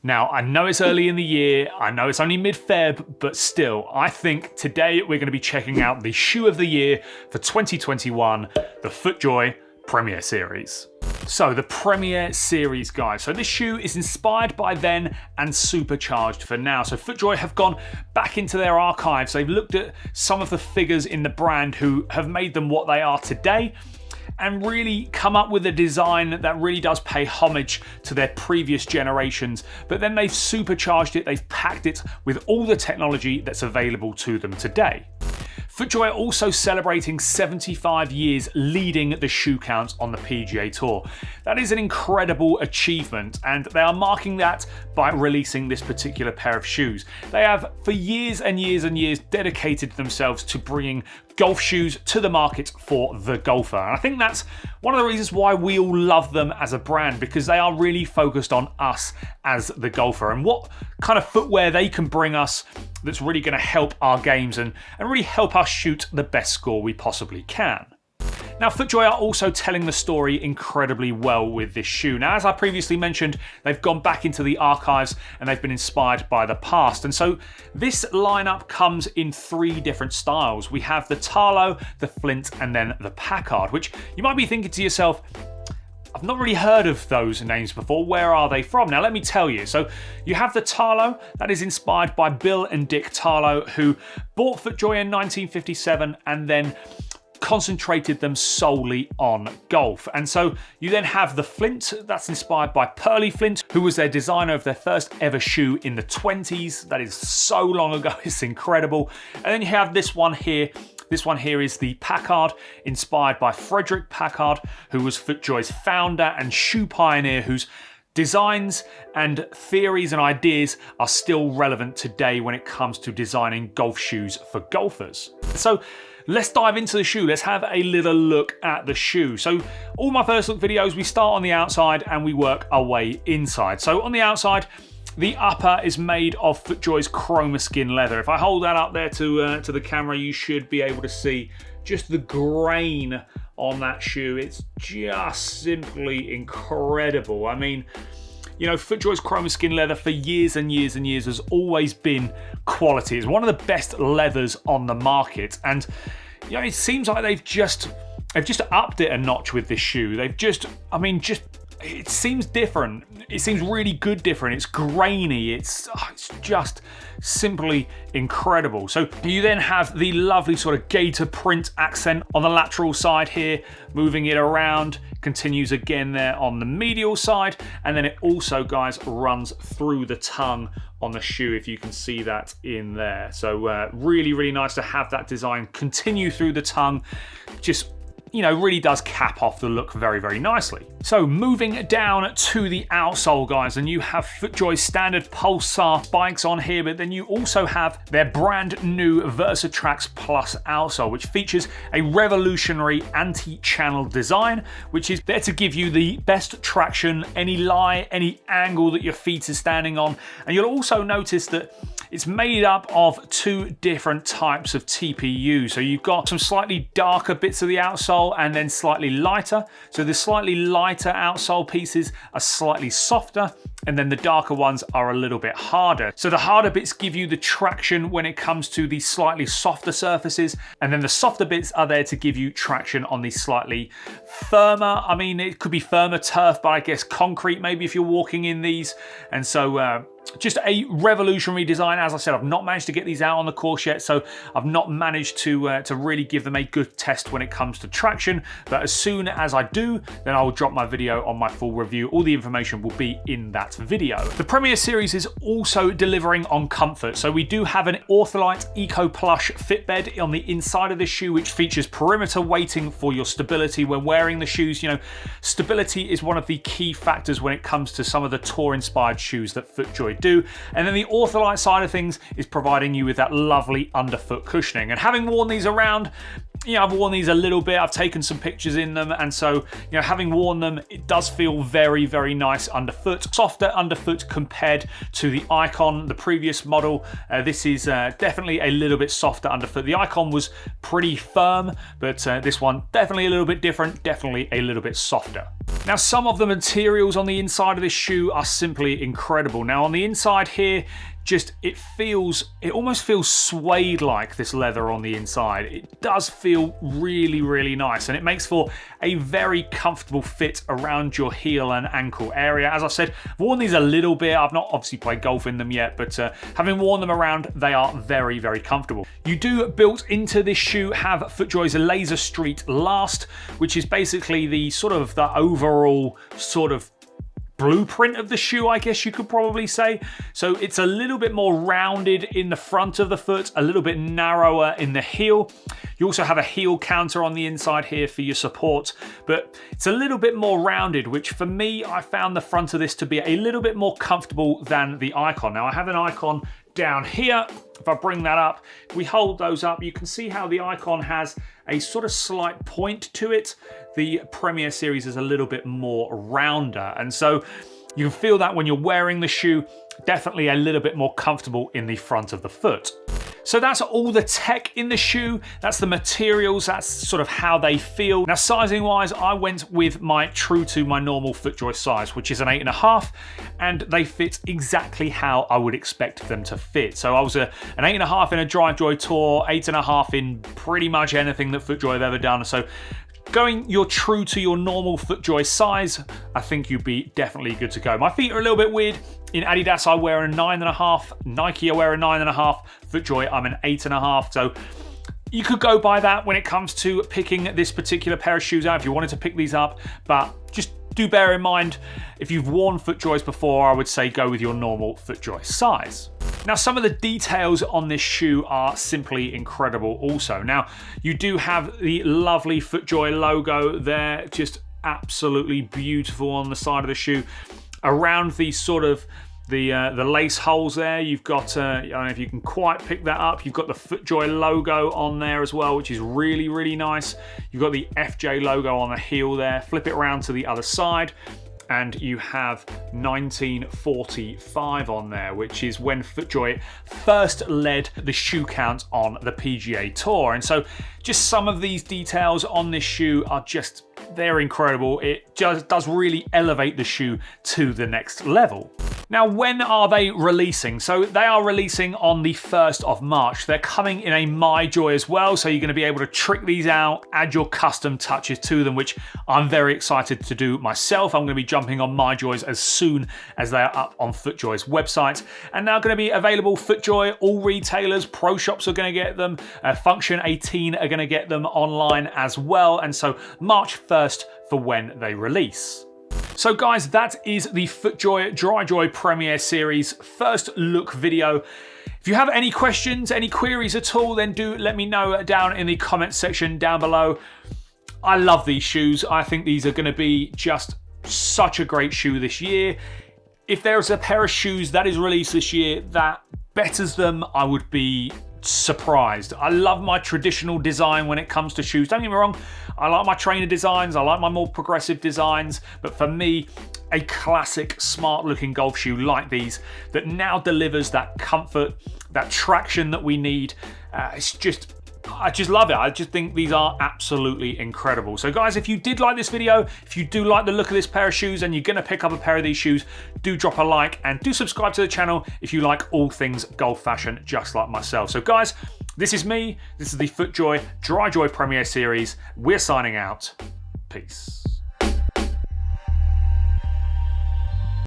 Now, I know it's early in the year, I know it's only mid-Feb, but still, I think today we're going to be checking out the shoe of the year for 2021, the FootJoy Premier Series. So the Premier Series, guys. So this shoe is inspired by then and supercharged for now. So FootJoy have gone back into their archives. They've looked at some of the figures in the brand who have made them what they are today, and really come up with a design that really does pay homage to their previous generations. But then they've supercharged it, they've packed it with all the technology that's available to them today. FootJoy are also celebrating 75 years leading the shoe count on the PGA Tour. That is an incredible achievement, and they are marking that by releasing this particular pair of shoes. They have for years and years and years dedicated themselves to bringing golf shoes to the market for the golfer. And I think that's one of the reasons why we all love them as a brand, because they are really focused on us as the golfer and what kind of footwear they can bring us that's really going to help our games and really help us shoot the best score we possibly can. Now, FootJoy are also telling the story incredibly well with this shoe. Now, as I previously mentioned, they've gone back into the archives and they've been inspired by the past. And so this lineup comes in 3 different styles. We have the Tarlo, the Flint, and then the Packard, which you might be thinking to yourself, I've not really heard of those names before. Where are they from? Now, let me tell you. So you have the Tarlo, that is inspired by Bill and Dick Tarlo, who bought FootJoy in 1957 and then concentrated them solely on golf. And so you then have the Flint, that's inspired by Pearly Flint, who was their designer of their first ever shoe in the 20s. That is so long ago, it's incredible. And then you have this one here. This one here is the Packard, inspired by Frederick Packard, who was FootJoy's founder and shoe pioneer, whose designs and theories and ideas are still relevant today when it comes to designing golf shoes for golfers. So let's dive into the shoe. Let's have a little look at the shoe. So all my first look videos, we start on the outside and we work our way inside. So on the outside, the upper is made of FootJoy's chroma skin leather. If I hold that up there to the camera, you should be able to see just the grain on that shoe. It's just simply incredible. I mean, you know, FootJoy's chroma skin leather for years and years and years has always been quality. It's one of the best leathers on the market, and you know, it seems like they've just upped it a notch with this shoe. They've just, it seems different. It seems really good different. It's grainy. It's just simply incredible. So you then have the lovely sort of gator print accent on the lateral side here, moving it around, continues again there on the medial side, and then it also, guys, runs through the tongue on the shoe, if you can see that in there. So really, really nice to have that design continue through the tongue. Just, you know, really does cap off the look very, very nicely. So moving down to the outsole, guys, and you have FootJoy's standard Pulsar spikes on here, but then you also have their brand new VersaTrax Plus outsole, which features a revolutionary anti-channel design, which is there to give you the best traction, any lie, any angle that your feet are standing on. And you'll also notice that it's made up of 2 different types of TPU. So you've got some slightly darker bits of the outsole and then slightly lighter. So the slightly lighter outsole pieces are slightly softer, and then the darker ones are a little bit harder. So the harder bits give you the traction when it comes to the slightly softer surfaces, and then the softer bits are there to give you traction on the slightly firmer, I mean, it could be firmer turf, but I guess concrete maybe if you're walking in these. And so just a revolutionary design. As I said, I've not managed to get these out on the course yet, so I've not managed to really give them a good test when it comes to traction. But as soon as I do, then I will drop my video on my full review. All the information will be in that video. The Premier Series is also delivering on comfort. So we do have an Ortholite Eco Plush fit bed on the inside of the shoe, which features perimeter weighting for your stability when wearing the shoes. You know, stability is one of the key factors when it comes to some of the tour-inspired shoes that FootJoy do. And then the Ortholite side of things is providing you with that lovely underfoot cushioning. And having worn these around, you know, I've worn these a little bit, I've taken some pictures in them, and so, you know, having worn them, it does feel very, very nice underfoot. Softer underfoot compared to the Icon, the previous model. This is definitely a little bit softer underfoot. The Icon was pretty firm, but this one definitely a little bit different, definitely a little bit softer. Now, some of the materials on the inside of this shoe are simply incredible. Now, on the inside here, it almost feels suede-like, this leather on the inside. It does feel really, really nice, and it makes for a very comfortable fit around your heel and ankle area. As I said, I've worn these a little bit. I've not obviously played golf in them yet, but having worn them around, they are very, very comfortable. You do, built into this shoe, have FootJoy's Laser Street Last, which is basically the overall sort of blueprint of the shoe, I guess you could probably say. So it's a little bit more rounded in the front of the foot, a little bit narrower in the heel. You also have a heel counter on the inside here for your support, but it's a little bit more rounded, which for me, I found the front of this to be a little bit more comfortable than the Icon. Now, I have an Icon down here. If I bring that up, we hold those up, you can see how the Icon has a sort of slight point to it. The Premier Series is a little bit more rounder, and so you can feel that when you're wearing the shoe, definitely a little bit more comfortable in the front of the foot. So that's all the tech in the shoe, that's the materials, that's sort of how they feel. Now, sizing wise, I went with true to my normal FootJoy size, which is an 8.5, and they fit exactly how I would expect them to fit. So I was an 8.5 in a DriveJoy Tour, 8.5 in pretty much anything that FootJoy have ever done. So going true to your normal FootJoy size, I think you'd be definitely good to go. My feet are a little bit weird. In Adidas, I wear a 9.5. Nike, I wear a 9.5. FootJoy, I'm an 8.5. So you could go by that when it comes to picking this particular pair of shoes out if you wanted to pick these up, but just do bear in mind, if you've worn FootJoys before, I would say go with your normal FootJoy size. Now, some of the details on this shoe are simply incredible also. Now, you do have the lovely FootJoy logo there, just absolutely beautiful on the side of the shoe. Around the sort of the lace holes there, you've got, I don't know if you can quite pick that up, you've got the FootJoy logo on there as well, which is really, really nice. You've got the FJ logo on the heel there. Flip it around to the other side, and you have 1945 on there, which is when FootJoy first led the shoe count on the PGA Tour. And so just some of these details on this shoe are they're incredible. It just does really elevate the shoe to the next level. Now, when are they releasing? So they are releasing on the 1st of March. They're coming in a MyJoy as well, so you're going to be able to trick these out, add your custom touches to them, which I'm very excited to do myself. I'm going to be jumping on MyJoys as soon as they are up on FootJoy's website. And now going to be available FootJoy, all retailers, pro shops are going to get them, Function 18 are going to get them online as well. And so March 1st for when they release. So guys, that is the FootJoy DriveJoy Premier Series first look video. If you have any questions, any queries at all, then do let me know down in the comments section down below. I love these shoes. I think these are going to be just such a great shoe this year. If there's a pair of shoes that is released this year that betters them, I would be surprised. I love my traditional design when it comes to shoes. Don't get me wrong, I like my trainer designs, I like my more progressive designs, but for me, a classic, smart looking golf shoe like these that now delivers that comfort, that traction that we need, I just love it. I just think these are absolutely incredible. So guys, if you did like this video, if you do like the look of this pair of shoes and you're going to pick up a pair of these shoes, do drop a like and do subscribe to the channel if you like all things golf fashion just like myself. So guys, this is me. This is the FootJoy DriveJoy Premier Series. We're signing out. Peace.